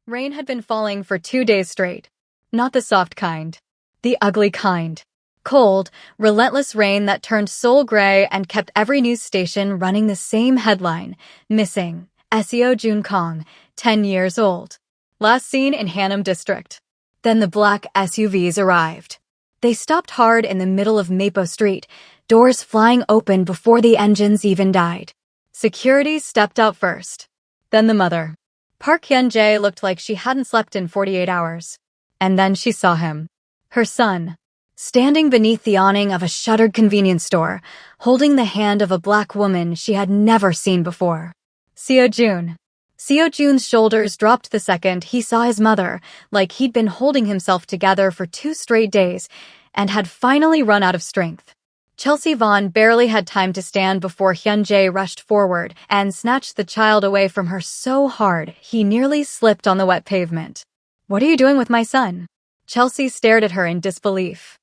Rain had been falling for 2 days straight. Not the soft kind. The ugly kind. Cold, relentless rain that turned soul gray and kept every news station running the same headline. Missing. Seo Jun Kong, 10 years old. Last seen in Hanam District. Then the black SUVs arrived. They stopped hard in the middle of Mapo Street, doors flying open before the engines even died. Security stepped out first. Then the mother. Park Hyun-jae looked like she hadn't slept in 48 hours. And then she saw him. Her son. Standing beneath the awning of a shuttered convenience store, holding the hand of a black woman she had never seen before. Seo Jun. Seo Jun's shoulders dropped the second he saw his mother, like he'd been holding himself together for 2 straight days and had finally run out of strength. Chelsea Vaughn barely had time to stand before Hyun-jae rushed forward and snatched the child away from her so hard he nearly slipped on the wet pavement. "What are you doing with my son?" Chelsea stared at her in disbelief.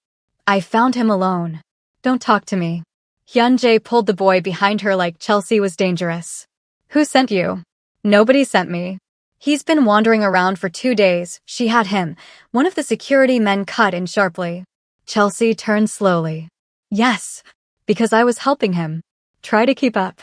"I found him alone. Don't talk to me." Hyun-jae pulled the boy behind her like Chelsea was dangerous. "Who sent you?" "Nobody sent me. He's been wandering around for 2 days. She had him." One of the security men cut in sharply. Chelsea turned slowly. "Yes, because I was helping him. Try to keep up."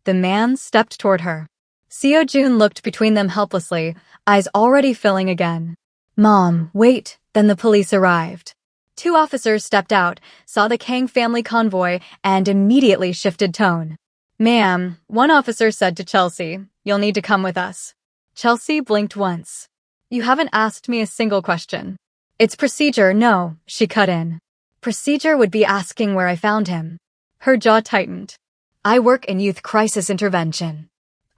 The man stepped toward her. Seo Jun looked between them helplessly, eyes already filling again. "Mom, wait." Then the police arrived. 2 officers stepped out, saw the Kang family convoy, and immediately shifted tone. "Ma'am," one officer said to Chelsea, "you'll need to come with us." Chelsea blinked once. "You haven't asked me a single question." "It's procedure." "No," she cut in. "Procedure would be asking where I found him." Her jaw tightened. "I work in youth crisis intervention."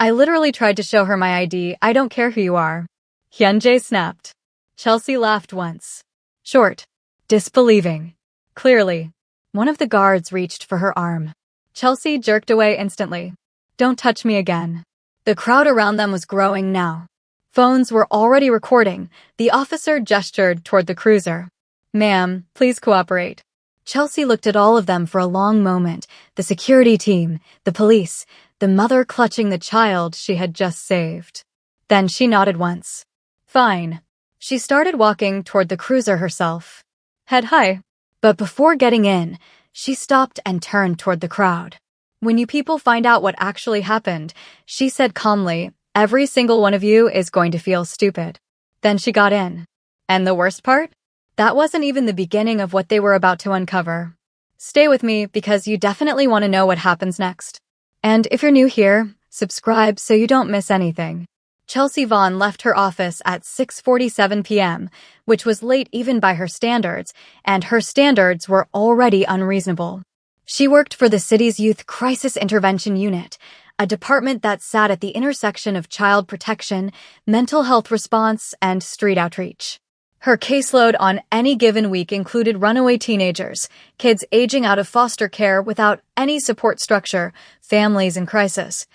I literally tried to show her my ID. "I don't care who you are." Hyun-jae snapped. Chelsea laughed once. Short. Disbelieving. Clearly. One of the guards reached for her arm. Chelsea jerked away instantly. "Don't touch me again." The crowd around them was growing now. Phones were already recording. The officer gestured toward the cruiser. "Ma'am, please cooperate." Chelsea looked at all of them for a long moment. The security team, the police, the mother clutching the child she had just saved. Then she nodded once. "Fine." She started walking toward the cruiser herself. "Head high." But before getting in, she stopped and turned toward the crowd. "When you people find out what actually happened," she said calmly, "every single one of you is going to feel stupid." Then she got in. And the worst part? That wasn't even the beginning of what they were about to uncover. Stay with me because you definitely want to know what happens next. And if you're new here, subscribe so you don't miss anything. Chelsea Vaughn left her office at 6:47 p.m., which was late even by her standards, and her standards were already unreasonable. She worked for the city's Youth Crisis Intervention Unit, a department that sat at the intersection of child protection, mental health response, and street outreach. Her caseload on any given week included runaway teenagers, kids aging out of foster care without any support structure, families in crisis,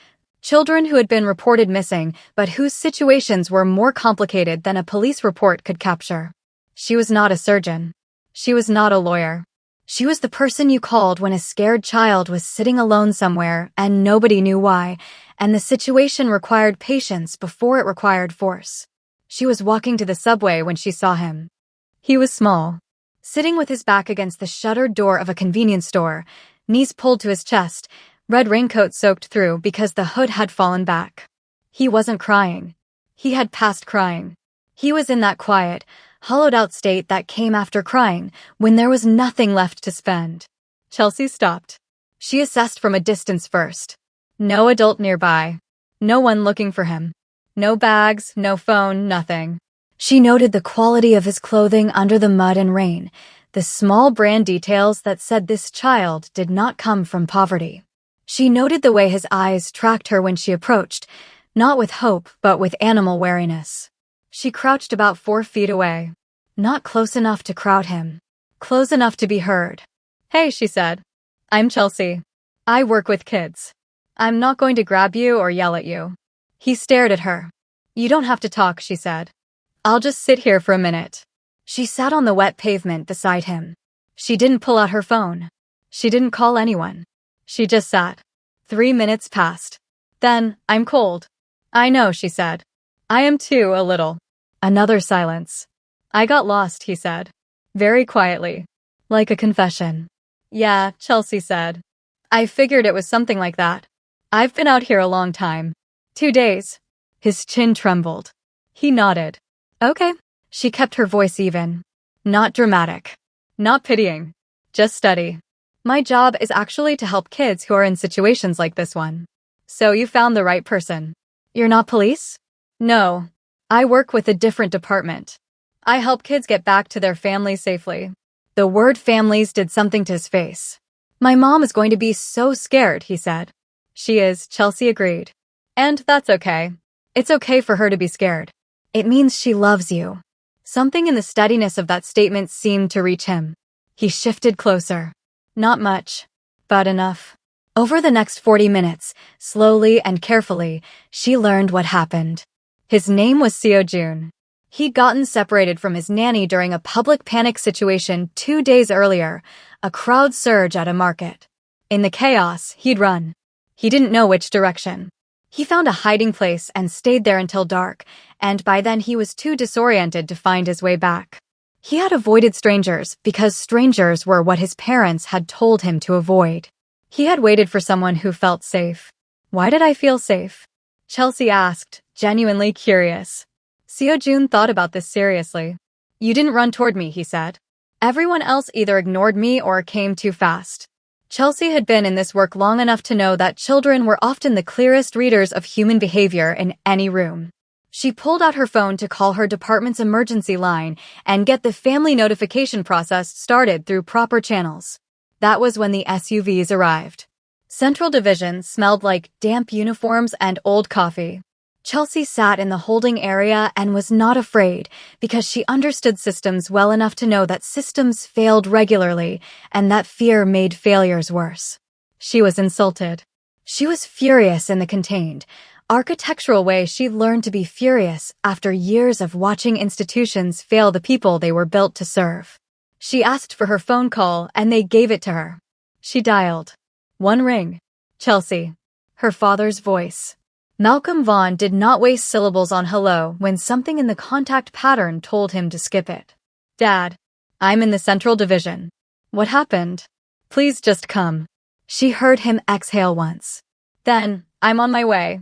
children who had been reported missing but whose situations were more complicated than a police report could capture. She was not a surgeon. She was not a lawyer. She was the person you called when a scared child was sitting alone somewhere and nobody knew why, and the situation required patience before it required force. She was walking to the subway when she saw him. He was small, sitting with his back against the shuttered door of a convenience store, knees pulled to his chest, red raincoat soaked through because the hood had fallen back. He wasn't crying. He had passed crying. He was in that quiet, hollowed-out state that came after crying, when there was nothing left to spend. Chelsea stopped. She assessed from a distance first. No adult nearby. No one looking for him. No bags, no phone, nothing. She noted the quality of his clothing under the mud and rain, the small brand details that said this child did not come from poverty. She noted the way his eyes tracked her when she approached, not with hope but with animal wariness. She crouched about 4 feet away. Not close enough to crowd him. Close enough to be heard. "Hey," she said. "I'm Chelsea. I work with kids. I'm not going to grab you or yell at you." He stared at her. "You don't have to talk," she said. "I'll just sit here for a minute." She sat on the wet pavement beside him. She didn't pull out her phone. She didn't call anyone. She just sat. 3 minutes passed. Then, "I'm cold." "I know," she said. "I am too, a little." Another silence. I got lost, he said. Very quietly. Like a confession. Yeah, Chelsea said. I figured it was something like that. I've been out here a long time. 2 days. His chin trembled. He nodded. Okay. She kept her voice even. Not dramatic. Not pitying. Just steady. My job is actually to help kids who are in situations like this one. So you found the right person. You're not police? No. I work with a different department. I help kids get back to their families safely. The word families did something to his face. My mom is going to be so scared, he said. She is, Chelsea agreed. And that's okay. It's okay for her to be scared. It means she loves you. Something in the steadiness of that statement seemed to reach him. He shifted closer. Not much, but enough. Over the next 40 minutes, slowly and carefully, she learned what happened. His name was Seo-jun. He'd gotten separated from his nanny during a public panic situation 2 days earlier, a crowd surge at a market. In the chaos, he'd run. He didn't know which direction. He found a hiding place and stayed there until dark, and by then he was too disoriented to find his way back. He had avoided strangers because strangers were what his parents had told him to avoid. He had waited for someone who felt safe. Why did I feel safe? Chelsea asked, genuinely curious. Seo-jun thought about this seriously. You didn't run toward me, he said. Everyone else either ignored me or came too fast. Chelsea had been in this work long enough to know that children were often the clearest readers of human behavior in any room. She pulled out her phone to call her department's emergency line and get the family notification process started through proper channels. That was when the SUVs arrived. Central Division smelled like damp uniforms and old coffee. Chelsea sat in the holding area and was not afraid because she understood systems well enough to know that systems failed regularly and that fear made failures worse. She was insulted. She was furious in the contained, architectural way she'd learned to be furious after years of watching institutions fail the people they were built to serve. She asked for her phone call and they gave it to her. She dialed. One ring. Chelsea. Her father's voice. Malcolm Vaughn did not waste syllables on hello when something in the contact pattern told him to skip it. Dad. I'm in the Central Division. What happened? Please just come. She heard him exhale once. Then, I'm on my way.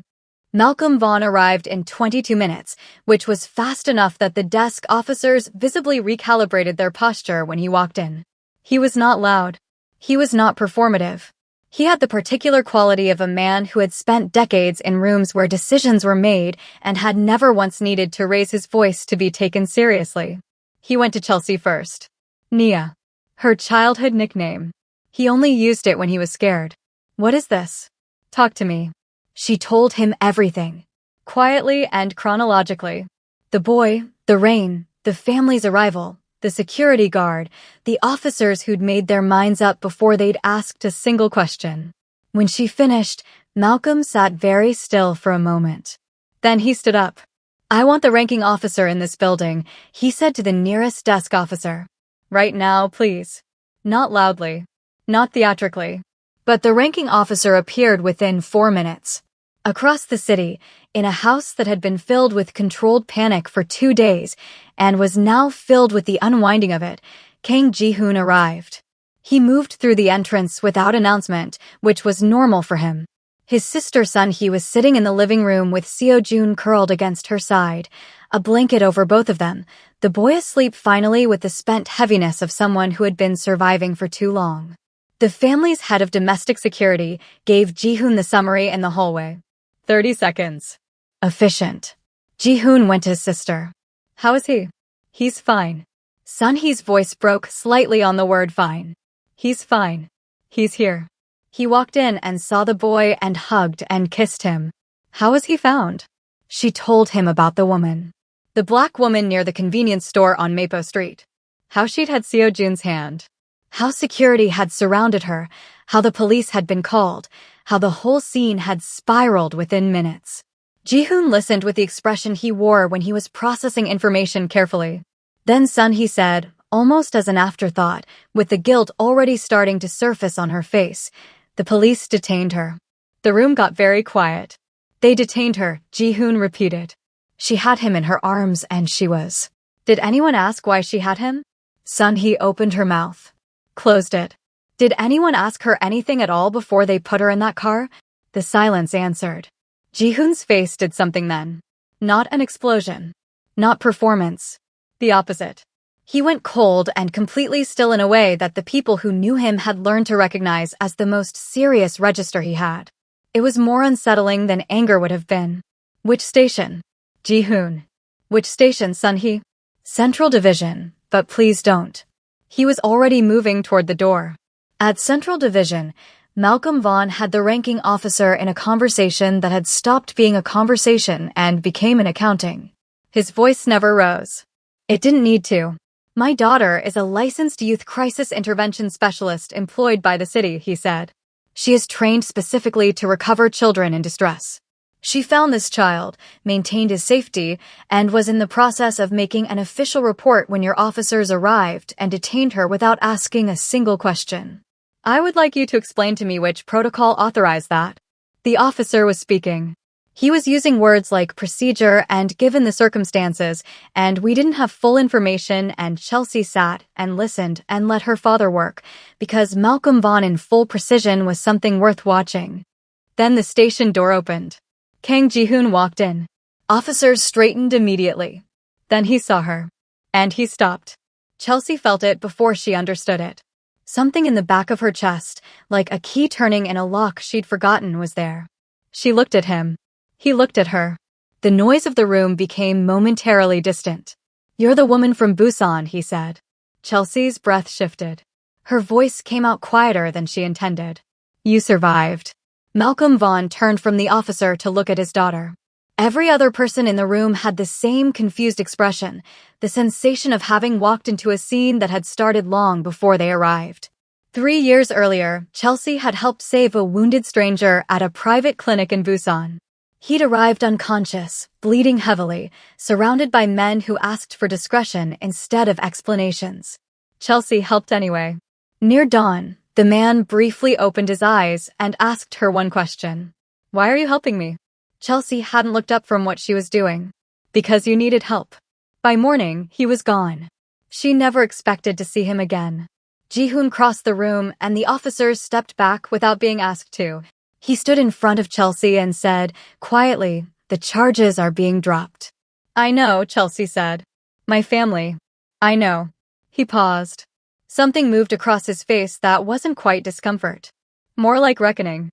Malcolm Vaughn arrived in 22 minutes, which was fast enough that the desk officers visibly recalibrated their posture when he walked in. He was not loud. He was not performative. He had the particular quality of a man who had spent decades in rooms where decisions were made and had never once needed to raise his voice to be taken seriously. He went to Chelsea first. Nia. Her childhood nickname. He only used it when he was scared. What is this? Talk to me. She told him everything. Quietly and chronologically. The boy, the rain, the family's arrival, the security guard, the officers who'd made their minds up before they'd asked a single question. When she finished, Malcolm sat very still for a moment. Then he stood up. I want the ranking officer in this building, he said to the nearest desk officer. Right now, please. Not loudly. Not theatrically. But the ranking officer appeared within 4 minutes. Across the city, in a house that had been filled with controlled panic for 2 days and was now filled with the unwinding of it, Kang Ji-hoon arrived. He moved through the entrance without announcement, which was normal for him. His sister Sun-hee was sitting in the living room with Seo-jun curled against her side, a blanket over both of them, the boy asleep finally with the spent heaviness of someone who had been surviving for too long. The family's head of domestic security gave Ji-hoon the summary in the hallway. 30 seconds. Efficient. Ji-hoon went to his sister. How is he? He's fine. Sun-hee's voice broke slightly on the word fine. He's fine. He's here. He walked in and saw the boy and hugged and kissed him. How was he found? She told him about the woman. The black woman near the convenience store on Mapo Street. How she'd had Seo-jun's hand. How security had surrounded her, how the police had been called, how the whole scene had spiraled within minutes. Ji-hoon listened with the expression he wore when he was processing information carefully. Then Sun-hee said, almost as an afterthought, with the guilt already starting to surface on her face, the police detained her. The room got very quiet. They detained her, Ji-hoon repeated. She had him in her arms and she was. Did anyone ask why she had him? Sun-hee opened her mouth. Closed it. Did anyone ask her anything at all before they put her in that car? The silence answered. Ji-hoon's face did something then. Not an explosion. Not performance. The opposite. He went cold and completely still in a way that the people who knew him had learned to recognize as the most serious register he had. It was more unsettling than anger would have been. Which station? Ji-hoon. Which station, Sun-hee? Central Division, but please don't. He was already moving toward the door. At Central Division, Malcolm Vaughn had the ranking officer in a conversation that had stopped being a conversation and became an accounting. His voice never rose. It didn't need to. My daughter is a licensed youth crisis intervention specialist employed by the city, he said. She is trained specifically to recover children in distress. She found this child, maintained his safety, and was in the process of making an official report when your officers arrived and detained her without asking a single question. I would like you to explain to me which protocol authorized that. The officer was speaking. He was using words like procedure and given the circumstances, and we didn't have full information, and Chelsea sat and listened and let her father work, because Malcolm Vaughn in full precision was something worth watching. Then the station door opened. Kang Ji-hoon walked in. Officers straightened immediately. Then he saw her. And he stopped. Chelsea felt it before she understood it. Something in the back of her chest, like a key turning in a lock she'd forgotten, was there. She looked at him. He looked at her. The noise of the room became momentarily distant. You're the woman from Busan, he said. Chelsea's breath shifted. Her voice came out quieter than she intended. You survived. Malcolm Vaughn turned from the officer to look at his daughter. Every other person in the room had the same confused expression, the sensation of having walked into a scene that had started long before they arrived. 3 years earlier, Chelsea had helped save a wounded stranger at a private clinic in Busan. He'd arrived unconscious, bleeding heavily, surrounded by men who asked for discretion instead of explanations. Chelsea helped anyway. Near dawn, the man briefly opened his eyes and asked her one question. Why are you helping me? Chelsea hadn't looked up from what she was doing. Because you needed help. By morning, he was gone. She never expected to see him again. Ji-hoon crossed the room and the officers stepped back without being asked to. He stood in front of Chelsea and said, quietly, the charges are being dropped. I know, Chelsea said. My family. I know. He paused. Something moved across his face that wasn't quite discomfort. More like reckoning.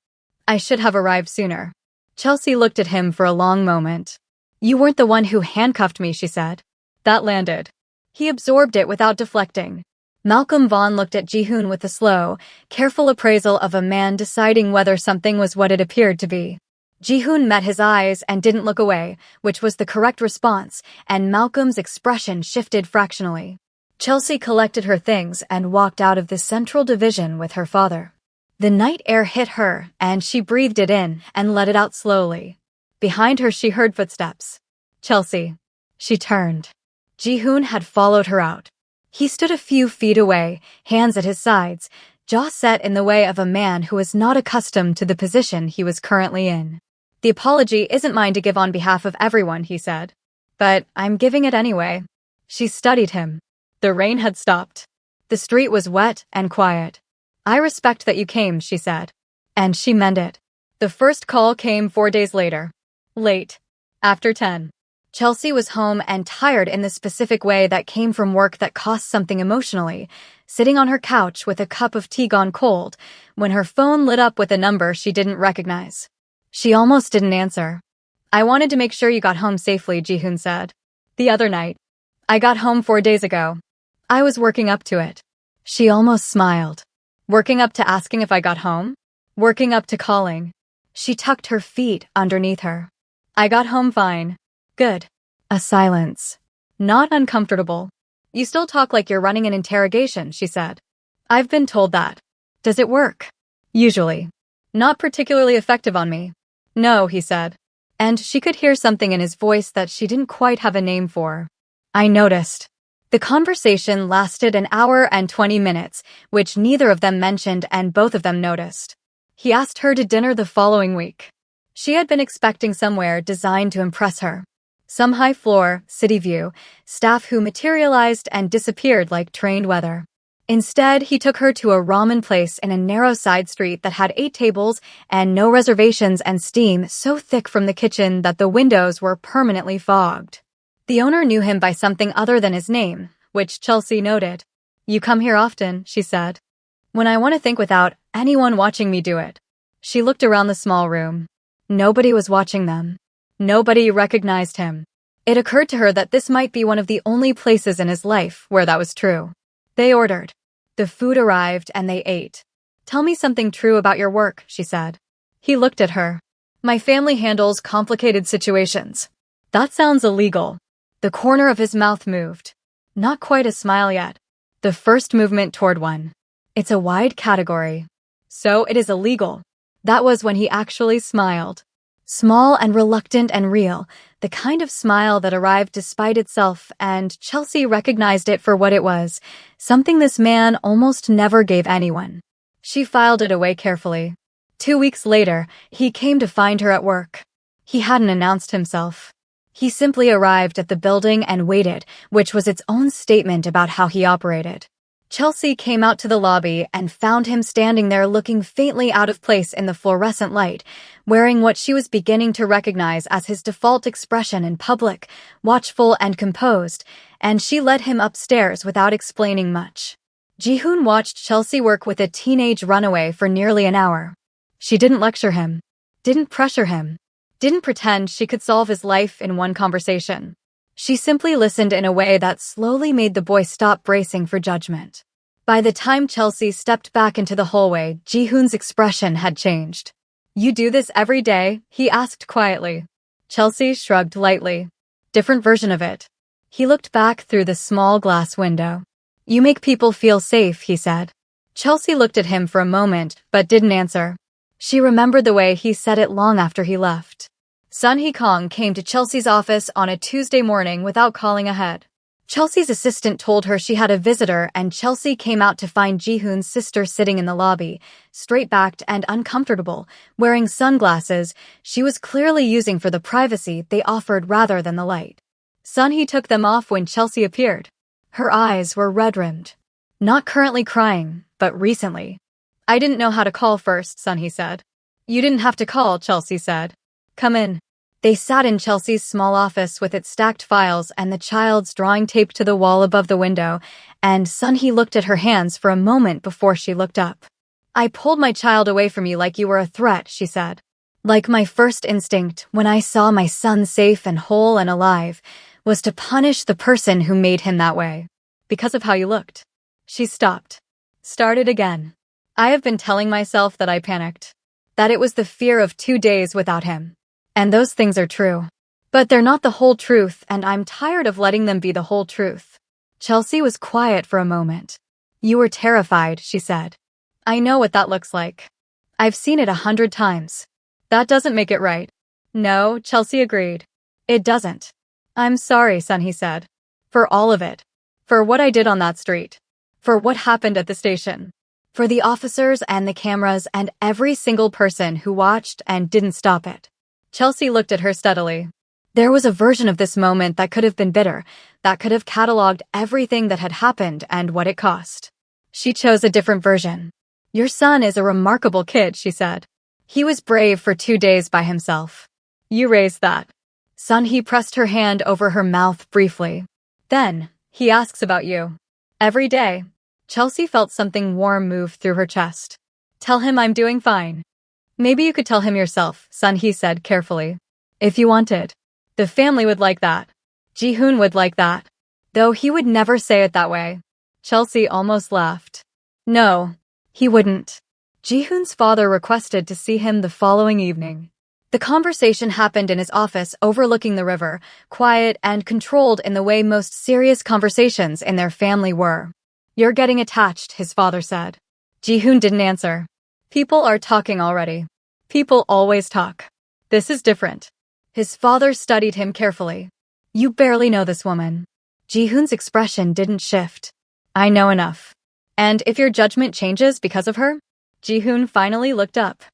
I should have arrived sooner. Chelsea looked at him for a long moment. You weren't the one who handcuffed me, she said. That landed. He absorbed it without deflecting. Malcolm Vaughn looked at Ji-hoon with a slow, careful appraisal of a man deciding whether something was what it appeared to be. Ji-hoon met his eyes and didn't look away, which was the correct response, and Malcolm's expression shifted fractionally. Chelsea collected her things and walked out of the Central Division with her father. The night air hit her, and she breathed it in and let it out slowly. Behind her she heard footsteps. Chelsea. She turned. Ji-hoon had followed her out. He stood a few feet away, hands at his sides, jaw set in the way of a man who was not accustomed to the position he was currently in. The apology isn't mine to give on behalf of everyone, he said. But I'm giving it anyway. She studied him. The rain had stopped. The street was wet and quiet. I respect that you came, she said. And she meant it. The first call came 4 days later. Late. After 10. Chelsea was home and tired in the specific way that came from work that cost something emotionally, sitting on her couch with a cup of tea gone cold, when her phone lit up with a number she didn't recognize. She almost didn't answer. I wanted to make sure you got home safely, Ji-hoon said. The other night. I got home 4 days ago. I was working up to it. She almost smiled. Working up to asking if I got home? Working up to calling. She tucked her feet underneath her. I got home fine. Good. A silence. Not uncomfortable. You still talk like you're running an interrogation, she said. I've been told that. Does it work? Usually. Not particularly effective on me. No, he said. And she could hear something in his voice that she didn't quite have a name for. I noticed. The conversation lasted an hour and 20 minutes, which neither of them mentioned and both of them noticed. He asked her to dinner the following week. She had been expecting somewhere designed to impress her. Some high floor, city view, staff who materialized and disappeared like trained weather. Instead, he took her to a ramen place in a narrow side street that had 8 tables and no reservations and steam so thick from the kitchen that the windows were permanently fogged. The owner knew him by something other than his name, which Chelsea noted. "You come here often," she said. "When I want to think without anyone watching me do it." She looked around the small room. Nobody was watching them. Nobody recognized him. It occurred to her that this might be one of the only places in his life where that was true. They ordered. The food arrived and they ate. "Tell me something true about your work," she said. He looked at her. "My family handles complicated situations." "That sounds illegal." The corner of his mouth moved. Not quite a smile yet. The first movement toward one. "It's a wide category. So it is illegal." That was when he actually smiled. Small and reluctant and real, the kind of smile that arrived despite itself, and Chelsea recognized it for what it was, something this man almost never gave anyone. She filed it away carefully. 2 weeks later, he came to find her at work. He hadn't announced himself. He simply arrived at the building and waited, which was its own statement about how he operated. Chelsea came out to the lobby and found him standing there looking faintly out of place in the fluorescent light, wearing what she was beginning to recognize as his default expression in public, watchful and composed, and she led him upstairs without explaining much. Ji-hoon watched Chelsea work with a teenage runaway for nearly an hour. She didn't lecture him, didn't pressure him, didn't pretend she could solve his life in one conversation. She simply listened in a way that slowly made the boy stop bracing for judgment. By the time Chelsea stepped back into the hallway, Ji-hoon's expression had changed. "You do this every day?" he asked quietly. Chelsea shrugged lightly. "Different version of it." He looked back through the small glass window. "You make people feel safe," he said. Chelsea looked at him for a moment, but didn't answer. She remembered the way he said it long after he left. Sun Hee-kong came to Chelsea's office on a Tuesday morning without calling ahead. Chelsea's assistant told her she had a visitor, and Chelsea came out to find Ji-hoon's sister sitting in the lobby, straight-backed and uncomfortable, wearing sunglasses she was clearly using for the privacy they offered rather than the light. Sun Hee took them off when Chelsea appeared. Her eyes were red-rimmed. "Not currently crying, but recently." "I didn't know how to call first," Sun Hee said. "You didn't have to call," Chelsea said. "Come in." They sat in Chelsea's small office with its stacked files and the child's drawing taped to the wall above the window, and Sun Hee looked at her hands for a moment before she looked up. "I pulled my child away from you like you were a threat," she said. "Like my first instinct, when I saw my son safe and whole and alive, was to punish the person who made him that way. Because of how you looked." She stopped. Started again. "I have been telling myself that I panicked. That it was the fear of 2 days without him. And those things are true. But they're not the whole truth, and I'm tired of letting them be the whole truth." Chelsea was quiet for a moment. "You were terrified," she said. "I know what that looks like. I've seen it 100 times. That doesn't make it right." "No," Chelsea agreed. "It doesn't." "I'm sorry," Sun Hee said. "For all of it. For what I did on that street. For what happened at the station. For the officers and the cameras and every single person who watched and didn't stop it." Chelsea looked at her steadily. There was a version of this moment that could have been bitter, that could have cataloged everything that had happened and what it cost. She chose a different version. "Your son is a remarkable kid," she said. "He was brave for 2 days by himself. You raised that." Sun Hee pressed her hand over her mouth briefly. "Then, he asks about you. Every day." Chelsea felt something warm move through her chest. "Tell him I'm doing fine." "Maybe you could tell him yourself," Sun Hee said carefully. "If you wanted. The family would like that. Ji-hoon would like that. Though he would never say it that way." Chelsea almost laughed. "No, he wouldn't." Ji-hoon's father requested to see him the following evening. The conversation happened in his office overlooking the river, quiet and controlled in the way most serious conversations in their family were. "You're getting attached," his father said. Ji-hoon didn't answer. "People are talking already. People always talk. This is different." His father studied him carefully. "You barely know this woman." Ji-hoon's expression didn't shift. "I know enough." "And if your judgment changes because of her?" Ji-hoon finally looked up.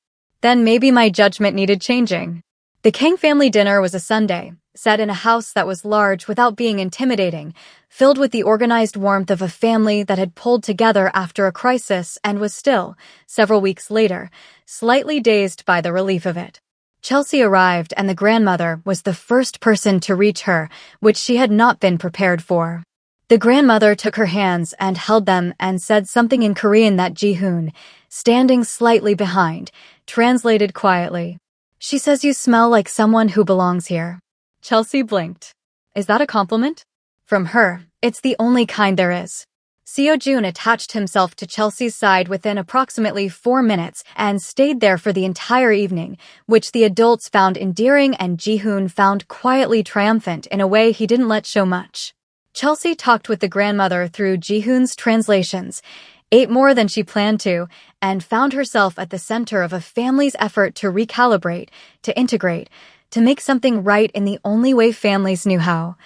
"Then maybe my judgment needed changing." The Kang family dinner was a Sunday, set in a house that was large without being intimidating, filled with the organized warmth of a family that had pulled together after a crisis and was still, several weeks later, slightly dazed by the relief of it. Chelsea arrived, and the grandmother was the first person to reach her, which she had not been prepared for. The grandmother took her hands and held them and said something in Korean that Ji-hoon, standing slightly behind, translated quietly. "She says you smell like someone who belongs here." Chelsea blinked. Is that a compliment? From her, it's the only kind there is. Seo-jun attached himself to Chelsea's side within approximately 4 minutes and stayed there for the entire evening, which the adults found endearing and Ji-hoon found quietly triumphant in a way he didn't let show much. Chelsea talked with the grandmother through Ji-hoon's translations, ate more than she planned to, and found herself at the center of a family's effort to recalibrate, to integrate, to make something right in the only way families knew how,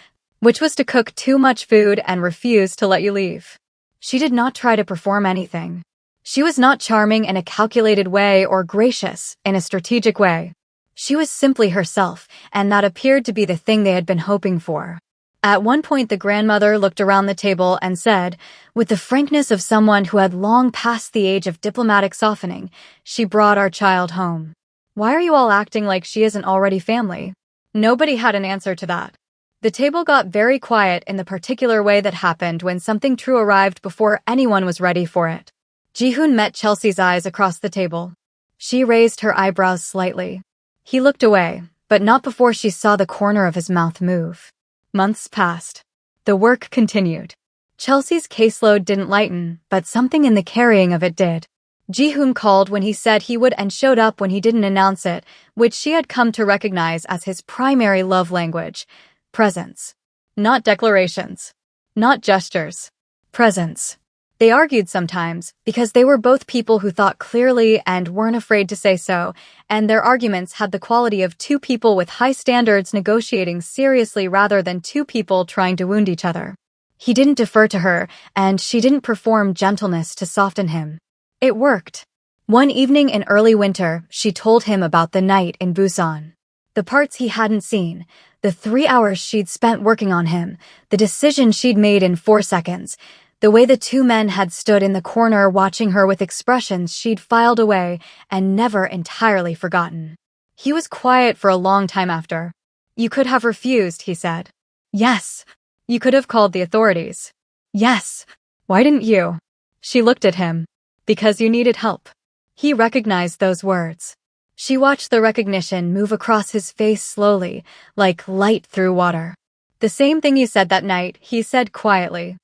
which was to cook too much food and refuse to let you leave. She did not try to perform anything. She was not charming in a calculated way or gracious in a strategic way. She was simply herself, and that appeared to be the thing they had been hoping for. At one point, the grandmother looked around the table and said, with the frankness of someone who had long passed the age of diplomatic softening, "She brought our child home. Why are you all acting like she isn't already family?" Nobody had an answer to that. The table got very quiet in the particular way that happened when something true arrived before anyone was ready for it. Ji-hoon met Chelsea's eyes across the table. She raised her eyebrows slightly. He looked away, but not before she saw the corner of his mouth move. Months passed. The work continued. Chelsea's caseload didn't lighten, but something in the carrying of it did. Ji-hoon called when he said he would and showed up when he didn't announce it, which she had come to recognize as his primary love language. Presence. Not declarations. Not gestures. Presence. They argued sometimes, because they were both people who thought clearly and weren't afraid to say so, and their arguments had the quality of two people with high standards negotiating seriously rather than two people trying to wound each other. He didn't defer to her, and she didn't perform gentleness to soften him. It worked. One evening in early winter, she told him about the night in Busan. The parts he hadn't seen, the 3 hours she'd spent working on him, the decision she'd made in 4 seconds, the way the two men had stood in the corner watching her with expressions she'd filed away and never entirely forgotten. He was quiet for a long time after. "You could have refused," he said. "Yes." "You could have called the authorities." "Yes." "Why didn't you?" She looked at him. "Because you needed help." He recognized those words. She watched the recognition move across his face slowly, like light through water. "The same thing you said that night," he said quietly.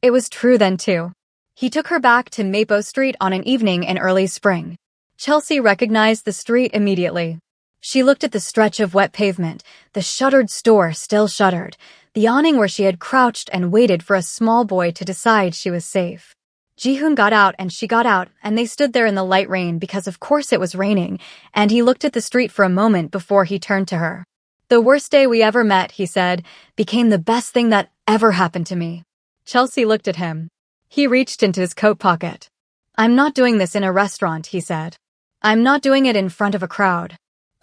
It was true then too. He took her back to Mapo Street on an evening in early spring. Chelsea recognized the street immediately. She looked at the stretch of wet pavement, the shuttered store still shuttered, the awning where she had crouched and waited for a small boy to decide she was safe. Ji-hoon got out and she got out, and they stood there in the light rain because of course it was raining, and he looked at the street for a moment before he turned to her. "The worst day we ever met," he said, "became the best thing that ever happened to me." Chelsea looked at him. He reached into his coat pocket. "I'm not doing this in a restaurant," he said. "I'm not doing it in front of a crowd.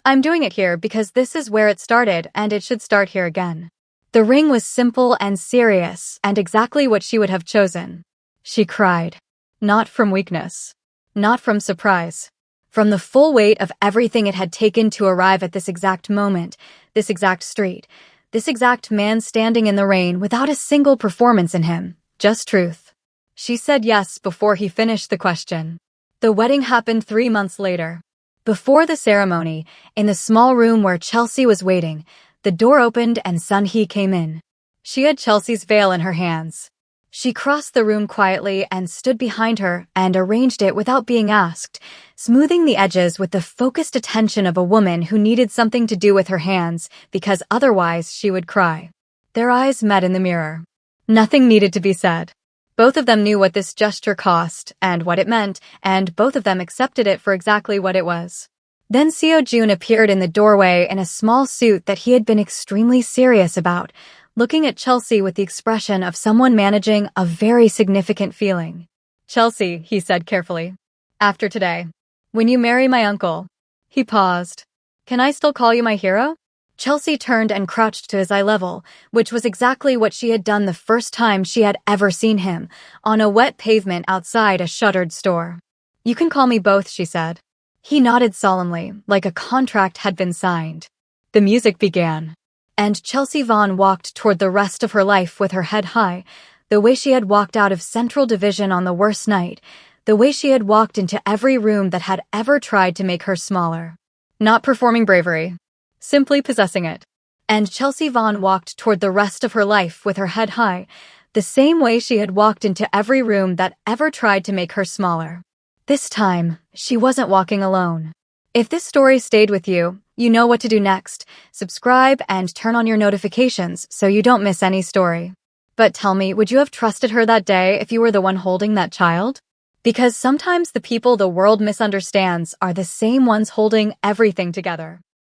I'm doing it here because this is where it started and it should start here again." The ring was simple and serious and exactly what she would have chosen. She cried. Not from weakness. Not from surprise. From the full weight of everything it had taken to arrive at this exact moment, this exact street, this exact man standing in the rain without a single performance in him, just truth. She said yes before he finished the question. The wedding happened 3 months later. Before the ceremony, in the small room where Chelsea was waiting, the door opened and Sun-hee came in. She had Chelsea's veil in her hands. She crossed the room quietly and stood behind her and arranged it without being asked, smoothing the edges with the focused attention of a woman who needed something to do with her hands because otherwise she would cry. Their eyes met in the mirror. Nothing needed to be said. Both of them knew what this gesture cost and what it meant, and both of them accepted it for exactly what it was. Then Seo-jun appeared in the doorway in a small suit that he had been extremely serious about, looking at Chelsea with the expression of someone managing a very significant feeling. "Chelsea," he said carefully. "After today, when you marry my uncle..." He paused. "Can I still call you my hero?" Chelsea turned and crouched to his eye level, which was exactly what she had done the first time she had ever seen him, on a wet pavement outside a shuttered store. "You can call me both," she said. He nodded solemnly, like a contract had been signed. The music began, and Chelsea Vaughn walked toward the rest of her life with her head high, the way she had walked out of Central Division on the worst night, the way she had walked into every room that had ever tried to make her smaller. Not performing bravery, simply possessing it. And Chelsea Vaughn walked toward the rest of her life with her head high, the same way she had walked into every room that ever tried to make her smaller. This time, she wasn't walking alone. If this story stayed with you, you know what to do next. Subscribe and turn on your notifications so you don't miss any story. But tell me, would you have trusted her that day if you were the one holding that child? Because sometimes the people the world misunderstands are the same ones holding everything together.